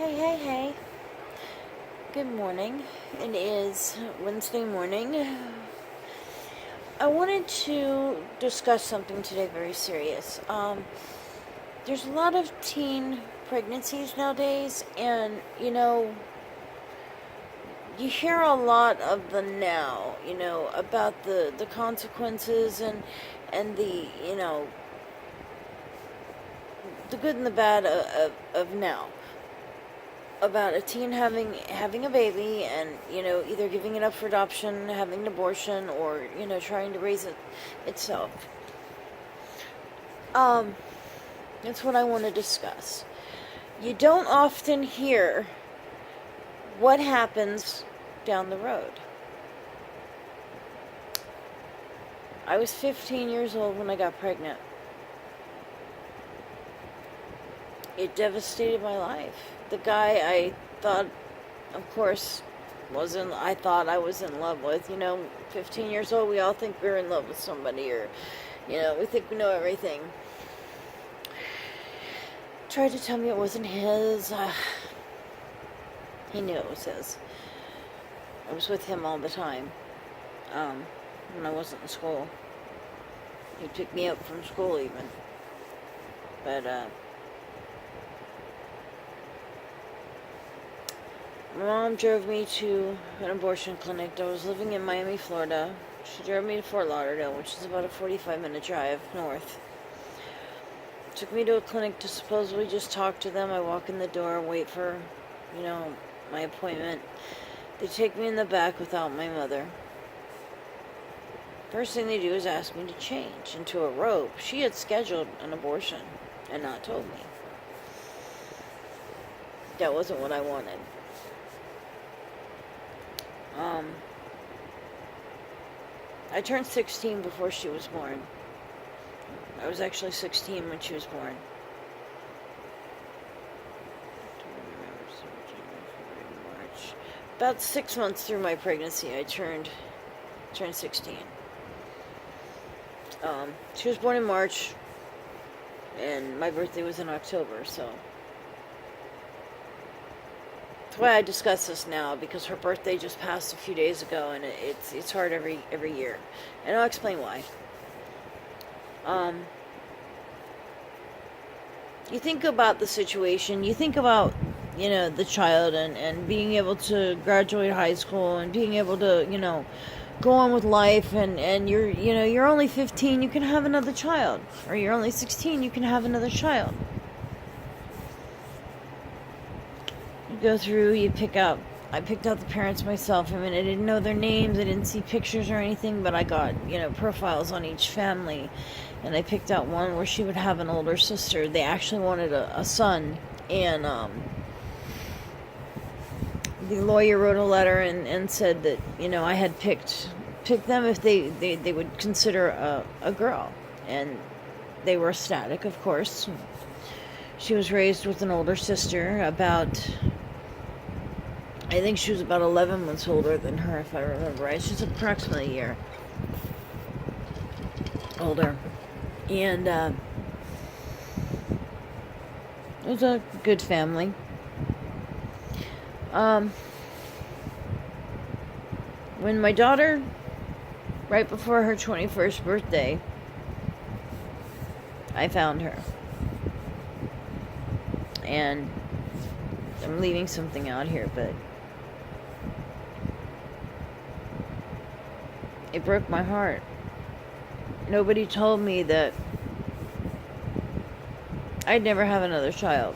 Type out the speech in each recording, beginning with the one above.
Hey, hey, hey. Good morning. It is Wednesday morning. I wanted to discuss something today very serious. There's a lot of teen pregnancies nowadays, and you hear a lot of the now, about the consequences and the good and the bad of now. About a teen having a baby and either giving it up for adoption, having an abortion, or trying to raise it itself. That's what I want to discuss. You don't often hear what happens down the road. I was 15 years old when I got pregnant. It devastated my life. The guy I thought, of course, I thought I was in love with. 15 years old, we all think we're in love with somebody, or, we think we know everything. Tried to tell me it wasn't his. He knew it was his. I was with him all the time. When I wasn't in school. He'd pick me up from school even. But, my mom drove me to an abortion clinic. I was living in Miami, Florida. She drove me to Fort Lauderdale, which is about a 45-minute drive north. Took me to a clinic to supposedly just talk to them. I walk in the door, wait for, my appointment. They take me in the back without my mother. First thing they do is ask me to change into a robe. She had scheduled an abortion and not told me. That wasn't what I wanted. I turned 16 before she was born. I was actually 16 when she was born. March. About 6 months through my pregnancy, I turned 16. She was born in March, and my birthday was in October, so that's why I discuss this now, because her birthday just passed a few days ago, and it's hard every year, and I'll explain why. You think about the situation. You think about the child and being able to graduate high school and being able to go on with life, and you're only 15, you can have another child, or you're only 16, you can have another child. Go through, I picked out the parents myself. I mean, I didn't know their names, I didn't see pictures or anything, but I got, profiles on each family, and I picked out one where she would have an older sister. They actually wanted a son, and, the lawyer wrote a letter and said that, I had picked them if they would consider a girl, and they were ecstatic, of course. She was raised with an older sister, I think she was about 11 months older than her, if I remember right. She's approximately a year older. And it was a good family. When my daughter, right before her 21st birthday, I found her. And I'm leaving something out here, but it broke my heart. Nobody told me that I'd never have another child.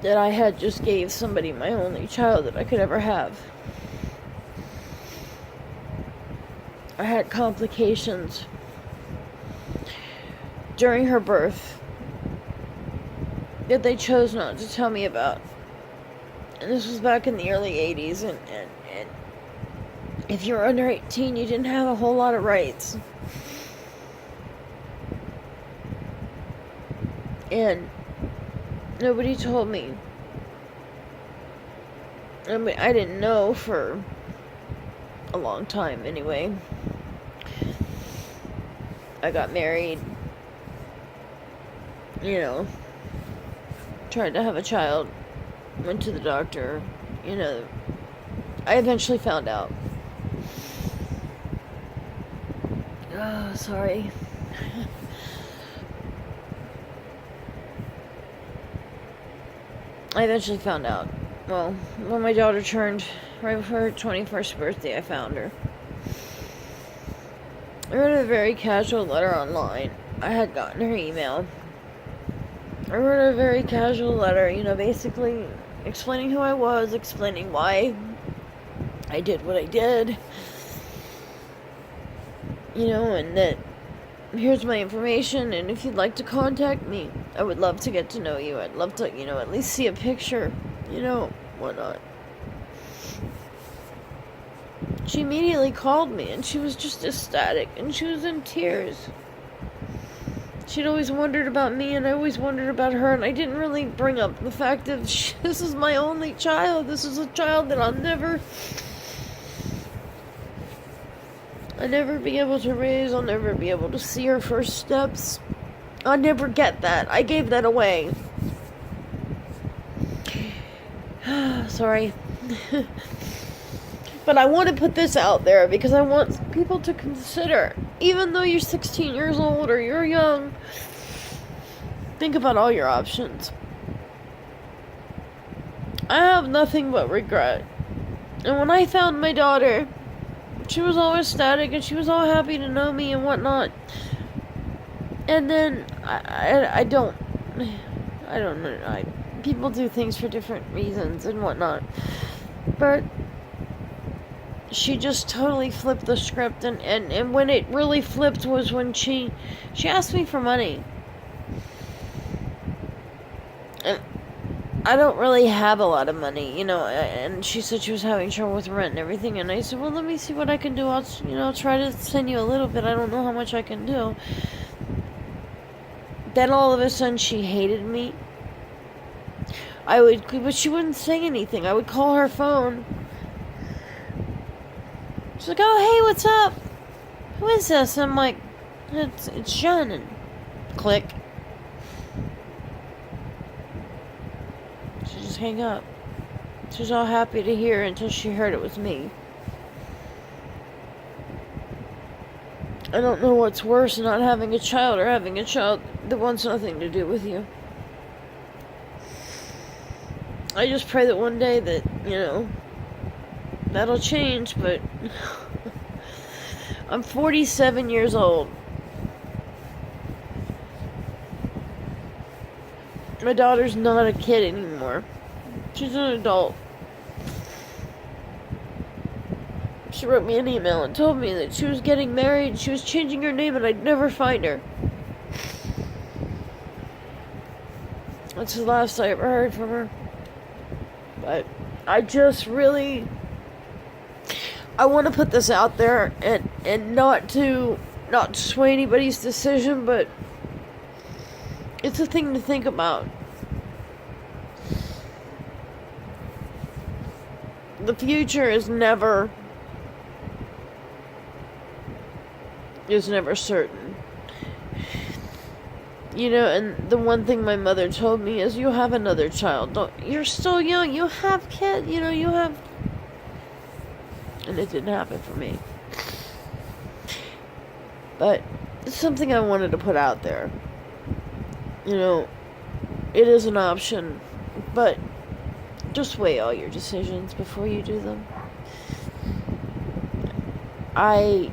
That I had just gave somebody my only child that I could ever have. I had complications during her birth that they chose not to tell me about. And this was back in the early 80s, and if you were under 18, you didn't have a whole lot of rights. And nobody told me. I mean, I didn't know for a long time anyway. I got married you know, tried to have a child, went to the doctor, you know, I eventually found out. Oh, sorry. I eventually found out. Well, when my daughter turned, right before her 21st birthday, I found her. I wrote a very casual letter online. I had gotten her email. I wrote a very casual letter, you know, basically explaining who I was, explaining why I did what I did, you know, and that here's my information, and if you'd like to contact me, I would love to get to know you. I'd love to, you know, at least see a picture, you know, whatnot. She immediately called me, and she was just ecstatic, and she was in tears. She'd always wondered about me, and I always wondered about her, and I didn't really bring up the fact that this is my only child. This is a child that I'll never be able to raise. I'll never be able to see her first steps. I'll never get that. I gave that away. Sorry. But I want to put this out there because I want people to consider, even though you're 16 years old or you're young, think about all your options. I have nothing but regret. And when I found my daughter, she was all ecstatic and she was all happy to know me and whatnot. And then I don't know. People do things for different reasons and whatnot. But she just totally flipped the script, and when it really flipped was when she asked me for money. And I don't really have a lot of money, you know, and she said she was having trouble with rent and everything, and I said, well, let me see what I can do. I'll try to send you a little bit. I don't know how much I can do. Then all of a sudden she hated me. But she wouldn't say anything. I would call her phone. She's like, oh, hey, what's up? Who is this? I'm like, it's Shannon. Click. She just hang up. She was all happy to hear until she heard it was me. I don't know what's worse, not having a child or having a child that wants nothing to do with you. I just pray that one day that, you know, that'll change, but I'm 47 years old. My daughter's not a kid anymore. She's an adult. She wrote me an email and told me that she was getting married, she was changing her name, and I'd never find her. That's the last I ever heard from her. But I just really, I want to put this out there and not sway anybody's decision, but it's a thing to think about. The future is never certain. You know, and the one thing my mother told me is, you have another child. You're still young. You have kids. You know, you have. And it didn't happen for me. But it's something I wanted to put out there. You know, it is an option, but just weigh all your decisions before you do them. I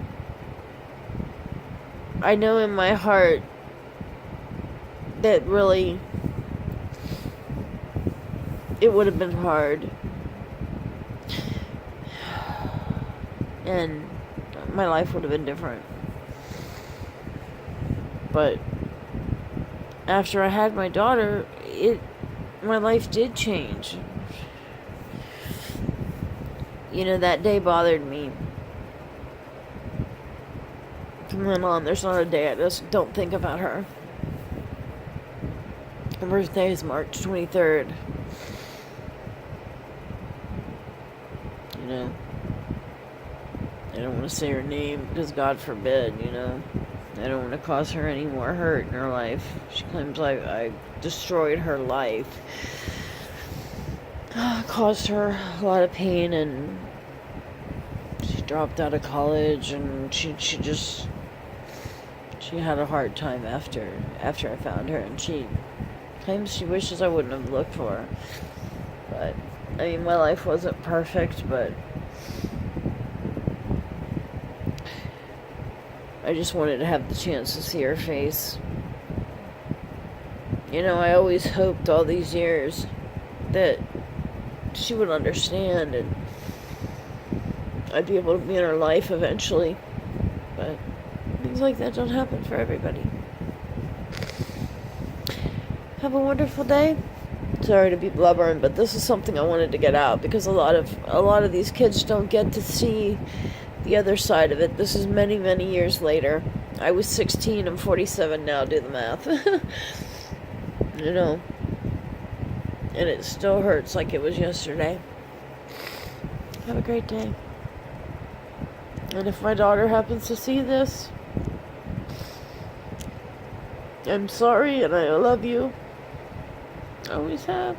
know in my heart that really it would have been hard, and my life would have been different. But after I had my daughter, my life did change. You know, that day bothered me. From then on, there's not a day I just don't think about her. Her birthday is March 23rd. You know, I don't want to say her name because God forbid, you know. I don't want to cause her any more hurt in her life. She claims I destroyed her life. Caused her a lot of pain, and she dropped out of college, and she had a hard time after I found her, and she claims she wishes I wouldn't have looked for her. But I mean, my life wasn't perfect, but I just wanted to have the chance to see her face. You know, I always hoped all these years that she would understand and I'd be able to be in her life eventually. But things like that don't happen for everybody. Have a wonderful day. Sorry to be blubbering, but this is something I wanted to get out because a lot of these kids don't get to see the other side of it. This is many, many years later. I was 16, I'm 47 now, do the math. You know. And it still hurts like it was yesterday. Have a great day. And if my daughter happens to see this, I'm sorry and I love you. I always have.